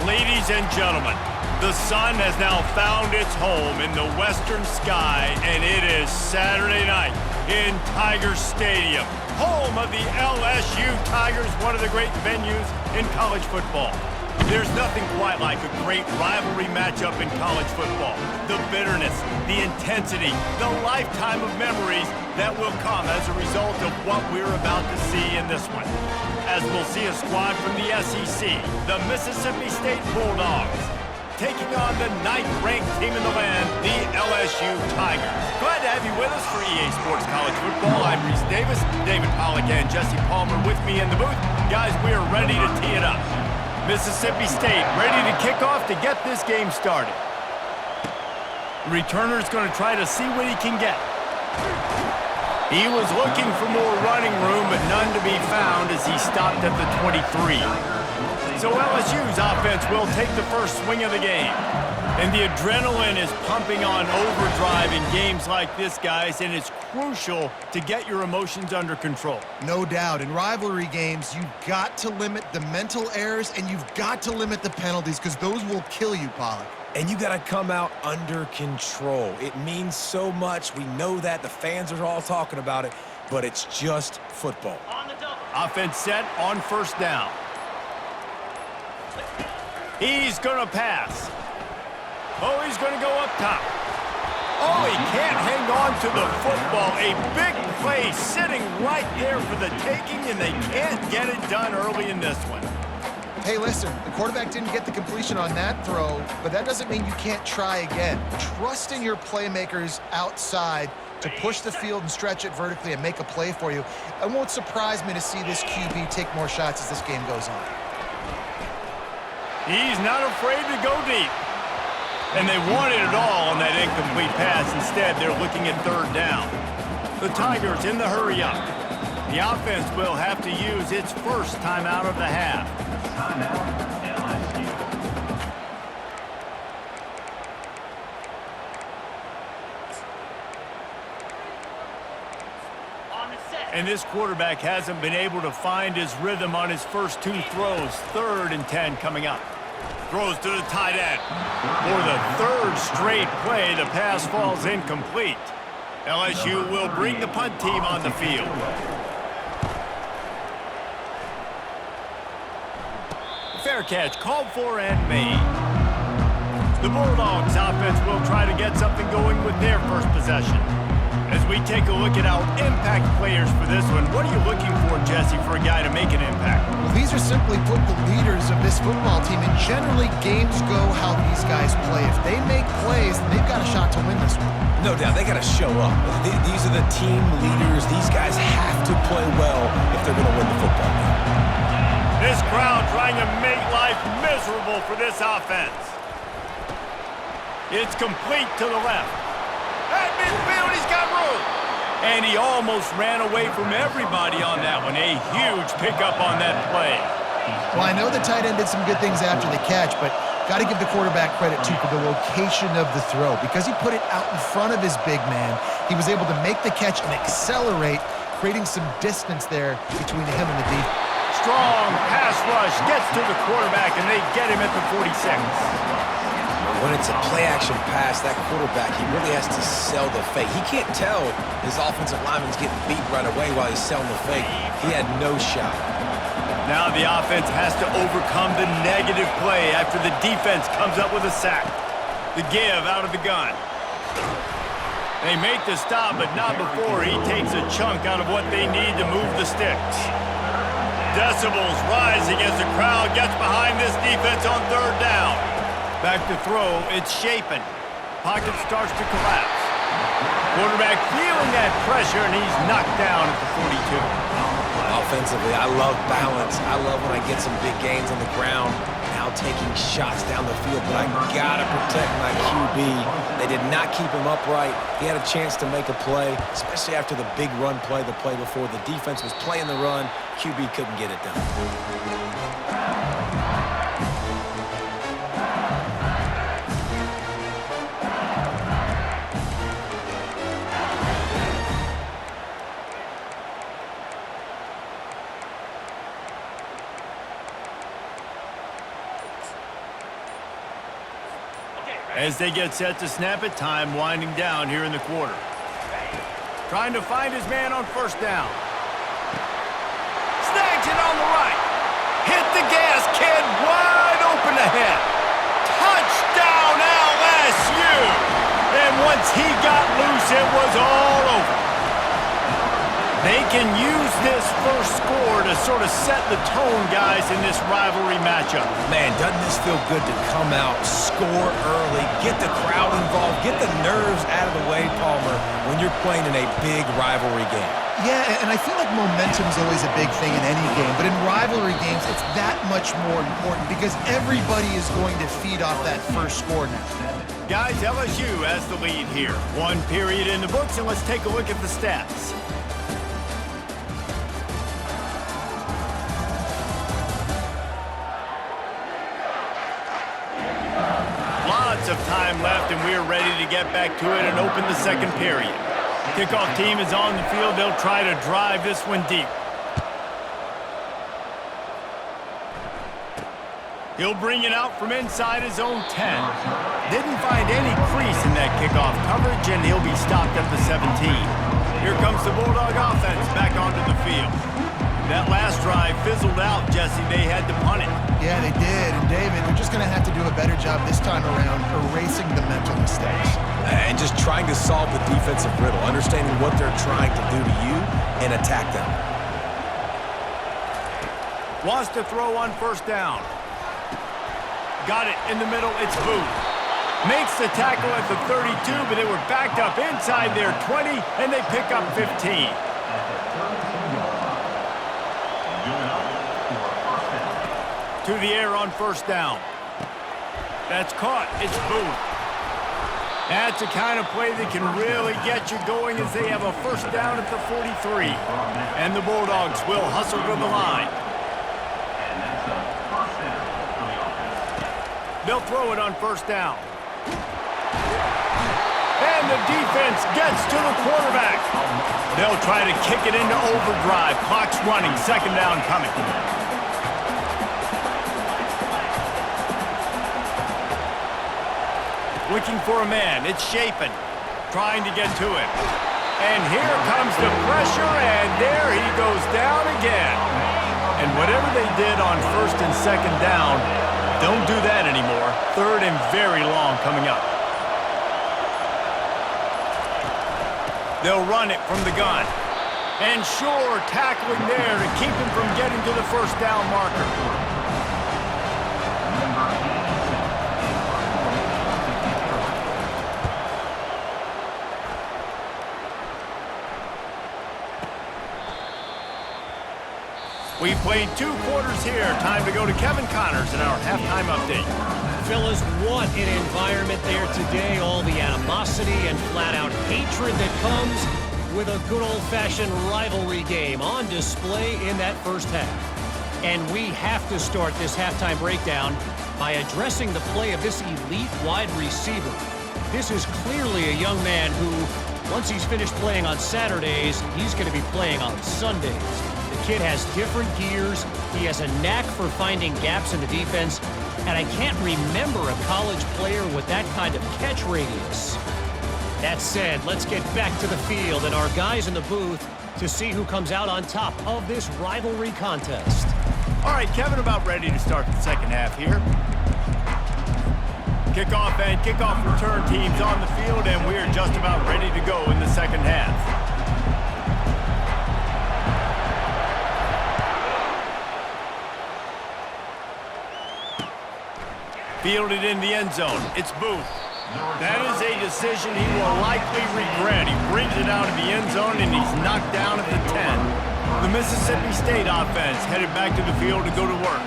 Ladies and gentlemen, the sun has now found its home in the western sky, and it is Saturday night in Tiger Stadium, home of the LSU Tigers, one of the great venues in college football. There's nothing quite like a great rivalry matchup in college football. The bitterness, the intensity, the lifetime of memories that will come as a result of what we're about to see in this one. As we'll see a squad from the SEC, the Mississippi State Bulldogs, taking on the 9th-ranked team in the land, the LSU Tigers. Glad to have you with us for EA Sports College Football. I'm Reese Davis, David Pollack and Jesse Palmer with me in the booth. Guys, we are ready to tee it up. Mississippi State ready to kick off to get this game started. The returner's going to try to see what he can get. He was looking for more running room, but none to be found as he stopped at the 23. So LSU's offense will take the first swing of the game. And the adrenaline is pumping on overdrive in games like this, guys, and it's crucial to get your emotions under control. No doubt. In rivalry games, you've got to limit the mental errors and you've got to limit the penalties because those will kill you, Pollack. And you got to come out under control. It means so much. We know that. The fans are all talking about it, but it's just football. Offense set on first down. He's going to pass. Oh, he's going to go up top. Oh, he can't hang on to the football. A big play sitting right there for the taking, and they can't get it done early in this one. Hey, listen, the quarterback didn't get the completion on that throw, but that doesn't mean you can't try again. Trust in your playmakers outside to push the field and stretch it vertically and make a play for you. It won't surprise me to see this QB take more shots as this game goes on. He's not afraid to go deep. And they wanted it all on that incomplete pass. Instead, they're looking at third down. The Tigers in the hurry up. The offense will have to use its first timeout of the half. And this quarterback hasn't been able to find his rhythm on his first two throws. 3rd and 10 coming up. Throws to the tight end. For the 3rd straight play, the pass falls incomplete. LSU will bring the punt team on the field. Fair catch called for and made. The Bulldogs offense will try to get something going with their first possession. As we take a look at our impact players for this one, what are you looking for, Jesse, for a guy to make an impact? Well, these are simply put the leaders of this football team, and generally games go how these guys play. If they make plays, then they've got a shot to win this one. No doubt, they got to show up. These are the team leaders. These guys have to play well if they're going to win the football game. This crowd trying to make life miserable for this offense. It's complete to the left. At midfield, he's got room. And he almost ran away from everybody on that one. A huge pickup on that play. Well, I know the tight end did some good things after the catch, but got to give the quarterback credit, too, for the location of the throw. Because he put it out in front of his big man, he was able to make the catch and accelerate, creating some distance there between him and the defense. Strong pass rush gets to the quarterback, and they get him at the 46. When it's a play-action pass, that quarterback, he really has to sell the fake. He can't tell his offensive lineman's getting beat right away while he's selling the fake. He had no shot. Now the offense has to overcome the negative play after the defense comes up with a sack. The give out of the gun. They make the stop, but not before he takes a chunk out of what they need to move the sticks. Decibels rising as the crowd gets behind this defense on third down. Back to throw, it's Shapen. Pocket starts to collapse. Quarterback feeling that pressure, and he's knocked down at the 42. Offensively, I love balance. I love when I get some big gains on the ground, now taking shots down the field, but I gotta protect my QB. They did not keep him upright. He had a chance to make a play, especially after the big run play the play before. The defense was playing the run. QB couldn't get it done. As they get set to snap it, time winding down here in the quarter. Trying to find his man on first down. Snags it on the right. Hit the gas, kid. Wide open ahead. Touchdown LSU! And once he got loose, it was all over. They can use this first score to sort of set the tone, guys, in this rivalry matchup. Man, doesn't this feel good to come out, score early, get the crowd involved, get the nerves out of the way, Palmer, when you're playing in a big rivalry game? Yeah, and I feel like momentum's always a big thing in any game, but in rivalry games, it's that much more important because everybody is going to feed off that first score now. Guys, LSU has the lead here. One period in the books, and let's take a look at the stats. Lots of time left, and we're ready to get back to it and open the second period. Kickoff team is on the field. They'll try to drive this one deep. He'll bring it out from inside his own 10. Didn't find any crease in that kickoff coverage, and he'll be stopped at the 17. Here comes the Bulldog offense back onto the field. That last drive fizzled out, Jesse. They had to punt it. Yeah, they did. And David, they're just going to have to do a better job this time around erasing the mental mistakes. And just trying to solve the defensive riddle, understanding what they're trying to do to you and attack them. Wants to throw on first down. Got it in the middle. It's Booth. Makes the tackle at the 32, but they were backed up inside their 20, and they pick up 15. To the air on first down. That's caught. It's Booth. That's a kind of play that can really get you going as they have a first down at the 43. And the Bulldogs will hustle to the line. They'll throw it on first down. And the defense gets to the quarterback. They'll try to kick it into overdrive. Clock's running. Second down coming. Looking for a man. It's Shapen. Trying to get to him. And here comes the pressure, and there he goes down again. And whatever they did on first and second down, don't do that anymore. Third and very long coming up. They'll run it from the gun. And Shore tackling there to keep him from getting to the first down marker. We played 2 quarters here. Time to go to Kevin Connors in our halftime update. Fellas, what an environment there today. All the animosity and flat-out hatred that comes with a good old-fashioned rivalry game on display in that first half. And we have to start this halftime breakdown by addressing the play of this elite wide receiver. This is clearly a young man who, once he's finished playing on Saturdays, he's going to be playing on Sundays. The kid has different gears. He has a knack for finding gaps in the defense. And I can't remember a college player with that kind of catch radius. That said, let's get back to the field and our guys in the booth to see who comes out on top of this rivalry contest. All right, Kevin, about ready to start the second half here. Kickoff and kickoff return teams on the field, and we're just about ready to go in the second half. Fielded in the end zone. It's Booth. That is a decision he will likely regret. He brings it out of the end zone, and he's knocked down at the 10. The Mississippi State offense headed back to the field to go to work.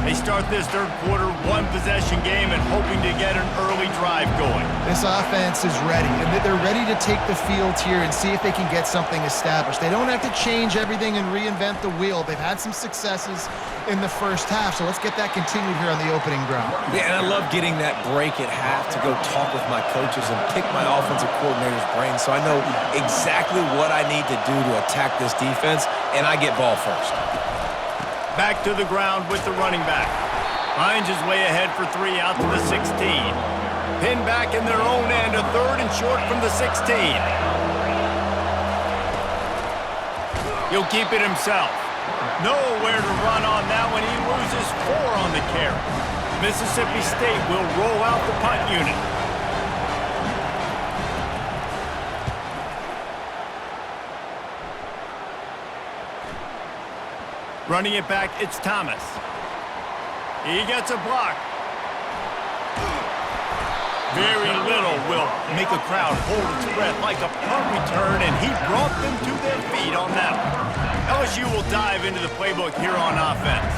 They start this third quarter one-possession game and hoping to get an early drive going. This offense is ready, and they're ready to take the field here and see if they can get something established. They don't have to change everything and reinvent the wheel. They've had some successes in the first half, so let's get that continued here on the opening drive. Yeah, and I love getting that break at half to go talk with my coaches and pick my offensive coordinator's brain so I know exactly what I need to do to attack this defense, and I get ball first. Back to the ground with the running back. Finds his way ahead for 3 out to the 16. Pinned back in their own end, a 3rd and short from the 16. He'll keep it himself. Nowhere to run on that one. He loses 4 on the carry. Mississippi State will roll out the punt unit. Running it back, it's Thomas. He gets a block. Very little will make a crowd hold its breath like a punt return, and he brought them to their feet on that one. LSU will dive into the playbook here on offense.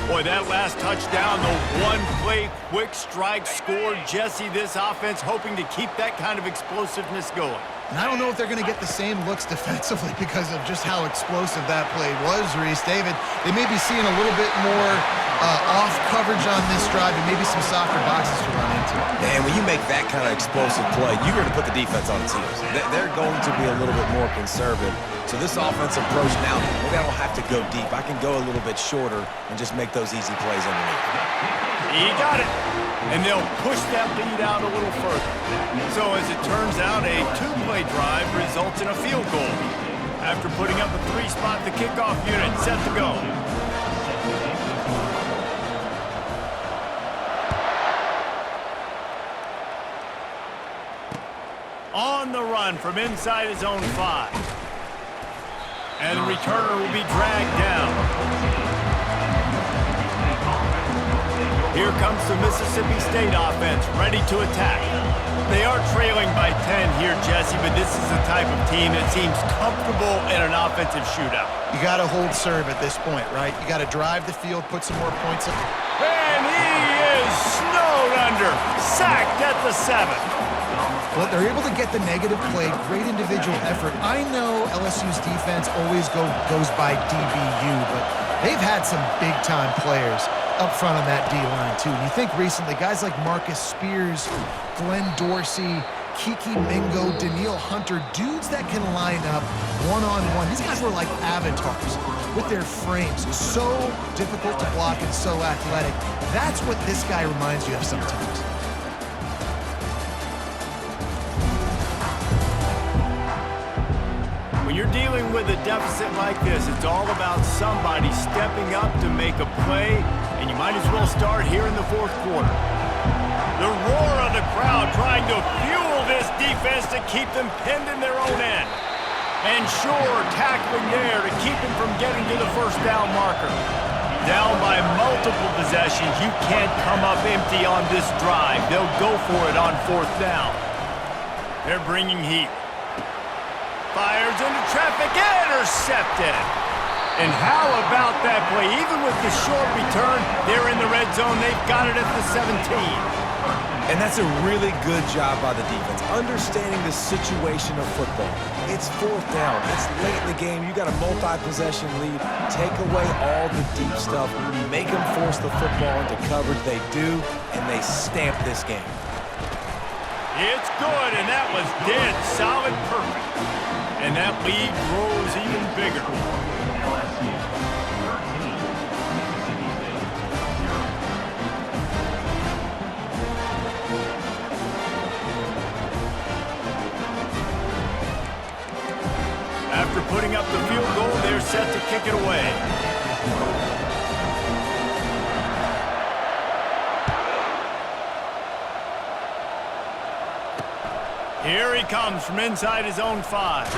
Boy, that last touchdown, the one-play quick strike scored. Jesse, this offense hoping to keep that kind of explosiveness going. And I don't know if they're going to get the same looks defensively because of just how explosive that play was, Reese. David, they may be seeing a little bit more off coverage on this drive and maybe some softer boxes to run into. And when you make that kind of explosive play, you're going to put the defense on its heels. They're going to be a little bit more conservative. So this offensive approach now, maybe I don't have to go deep. I can go a little bit shorter and just make those easy plays underneath. He got it. And they'll push that lead out a little further. So as it turns out, a 2-play drive results in a field goal. After putting up a 3-spot, the kickoff unit set to go. On the run from inside his own 5. And the returner will be dragged down. Here comes the Mississippi State offense, ready to attack. They are trailing by 10 here, Jesse, but this is the type of team that seems comfortable in an offensive shootout. You got to hold serve at this point, right? You got to drive the field, put some more points up. And he is snowed under, sacked at the 7. Well, they're able to get the negative play, great individual effort. I know LSU's defense always goes by DBU, but they've had some big-time players up front on that D-line, too. And you think recently, guys like Marcus Spears, Glenn Dorsey, Kiki Mingo, Daniil Hunter, dudes that can line up one-on-one. These guys were like avatars with their frames. So difficult to block and so athletic. That's what this guy reminds you of sometimes. When you're dealing with a deficit like this, it's all about somebody stepping up to make a play, and you might as well start here in the 4th quarter. The roar of the crowd trying to fuel this defense to keep them pinned in their own end. And sure, tackling there to keep him from getting to the 1st down marker. Down by multiple possessions, you can't come up empty on this drive. They'll go for it on 4th down. They're bringing heat. Fires into traffic, intercepted. And how about that play? Even with the short return, they're in the red zone. They've got it at the 17. And that's a really good job by the defense, understanding the situation of football. It's 4th down. It's late in the game. You got a multi-possession lead. Take away all the deep stuff. Make them force the football into coverage. They do, and they stamp this game. It's good, and that was dead solid perfect. And that lead grows even bigger. After putting up the field goal, they're set to kick it away. Here he comes from inside his own 5.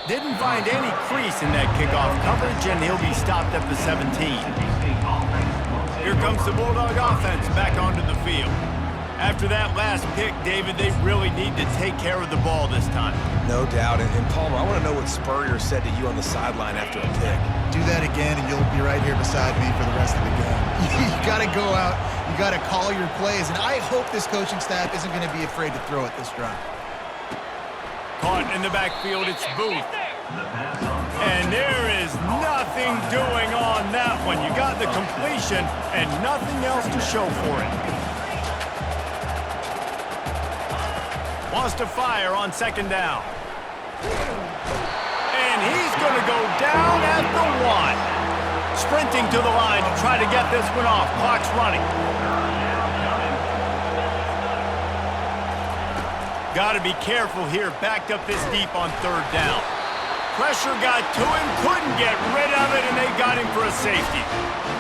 Didn't find any crease in that kickoff coverage, and he'll be stopped at the 17. Here comes the Bulldog offense back onto the field. After that last pick, David, they really need to take care of the ball this time. No doubt. And Palmer, I want to know what Spurrier said to you on the sideline after a pick. Do that again, and you'll be right here beside me for the rest of the game. You got to go out. You got to call your plays, and I hope this coaching staff isn't going to be afraid to throw it this drive. Caught in the backfield, it's Booth. And there is nothing doing on that one. You got the completion and nothing else to show for it. Wants to fire on 2nd down. And he's going to go down at the 1. Sprinting to the line to try to get this one off. Clock's running. Got to be careful here, backed up this deep on third down. Pressure got to him, couldn't get rid of it, and they got him for a safety.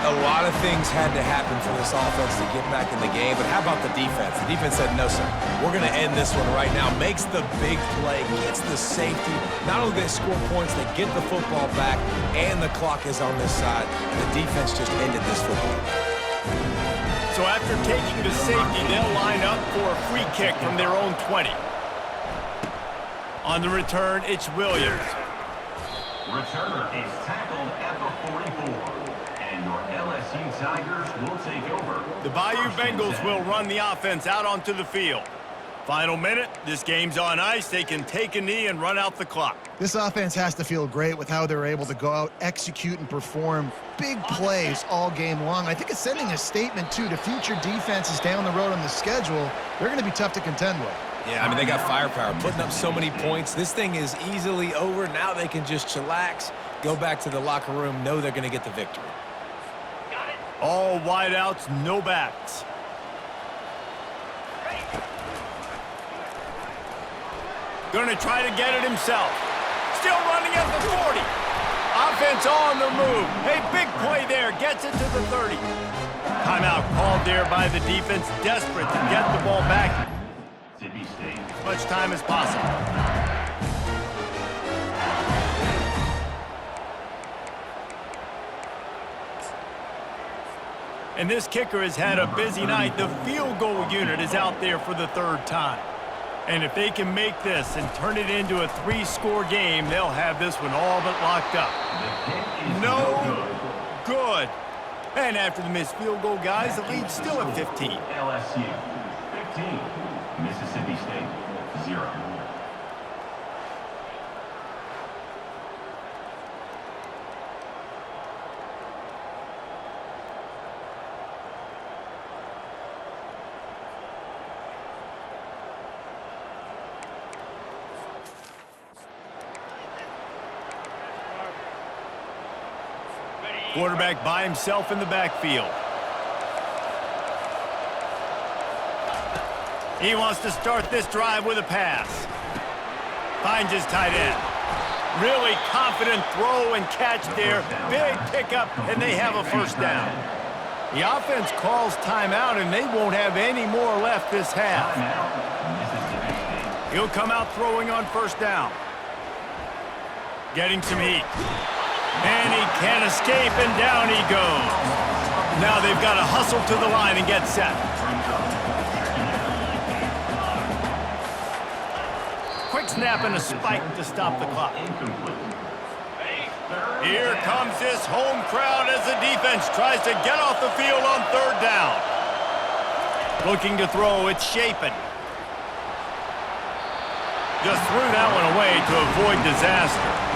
A lot of things had to happen for this offense to get back in the game, but how about the defense? The defense said, no, sir, we're going to end this one right now. Makes the big play, gets the safety. Not only do they score points, they get the football back, and the clock is on this side. The defense just ended this football game. So after taking the safety, they'll line up for a free kick from their own 20. On the return, it's Williams. Returner is tackled at the 44. And your LSU Tigers will take over. The Bayou Bengals will run the offense out onto the field. Final minute, this game's on ice. They can take a knee and run out the clock. This offense has to feel great with how they're able to go out, execute, and perform big plays all game long. I think it's sending a statement, too, to future defenses down the road on the schedule. They're going to be tough to contend with. Yeah, I mean, they got firepower, putting up so many points. This thing is easily over. Now they can just chillax, go back to the locker room, know they're going to get the victory. All wideouts, no backs. Gonna try to get it himself. Still running at the 40. Offense on the move. Hey, big play there. Gets it to the 30. Timeout called there by the defense. Desperate to get the ball back. Mississippi State. As much time as possible. And this kicker has had a busy night. The field goal unit is out there for the third time. And if they can make this and turn it into a 3-score game, they'll have this one all but locked up. No good. And after the missed field goal, guys, the lead's still at 15. LSU 15. Mississippi State 0. Quarterback by himself in the backfield. He wants to start this drive with a pass. Finds his tight end. Really confident throw and catch there. Big pickup, and they have a first down. The offense calls timeout, and they won't have any more left this half. He'll come out throwing on first down. Getting some heat. And he can't escape, and down he goes. Now they've got to hustle to the line and get set. Quick snap and a spike to stop the clock. Here comes this home crowd as the defense tries to get off the field on third down. Looking to throw, it's Shapen. Just threw that one away to avoid disaster.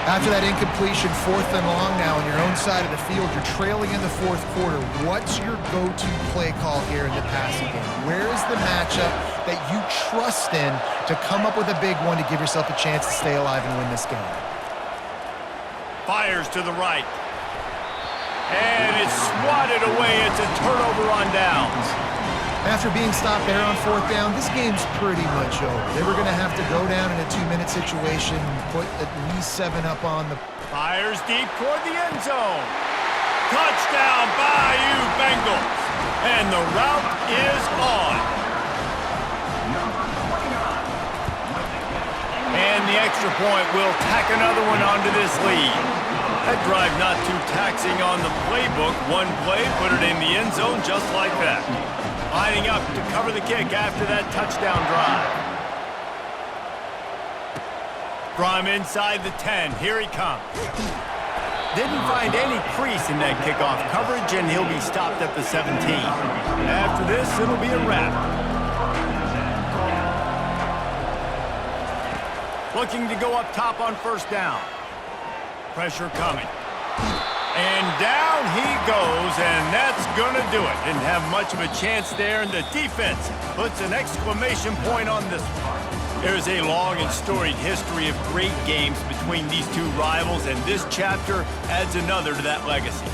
After that incompletion, 4th and long now on your own side of the field, you're trailing in the 4th quarter. What's your go-to play call here in the passing game? Where is the matchup that you trust in to come up with a big one to give yourself a chance to stay alive and win this game? Fires to the right. And it's swatted away. It's a turnover on downs. After being stopped there on 4th down, this game's pretty much over. They were going to have to go down in a 2-minute situation, put at least 7 up on the... Fires deep toward the end zone. Touchdown, Bayou Bengals. And the route is on. And the extra point will tack another one onto this lead. That drive not too taxing on the playbook. One play, put it in the end zone just like that. Lining up to cover the kick after that touchdown drive. From inside the 10, here he comes. Didn't find any crease in that kickoff coverage, and he'll be stopped at the 17. After this, it'll be a wrap. Looking to go up top on first down. Pressure coming. And down he goes, and that's going to do it. Didn't have much of a chance there, and the defense puts an exclamation point on this one. There's a long and storied history of great games between these two rivals, and this chapter adds another to that legacy.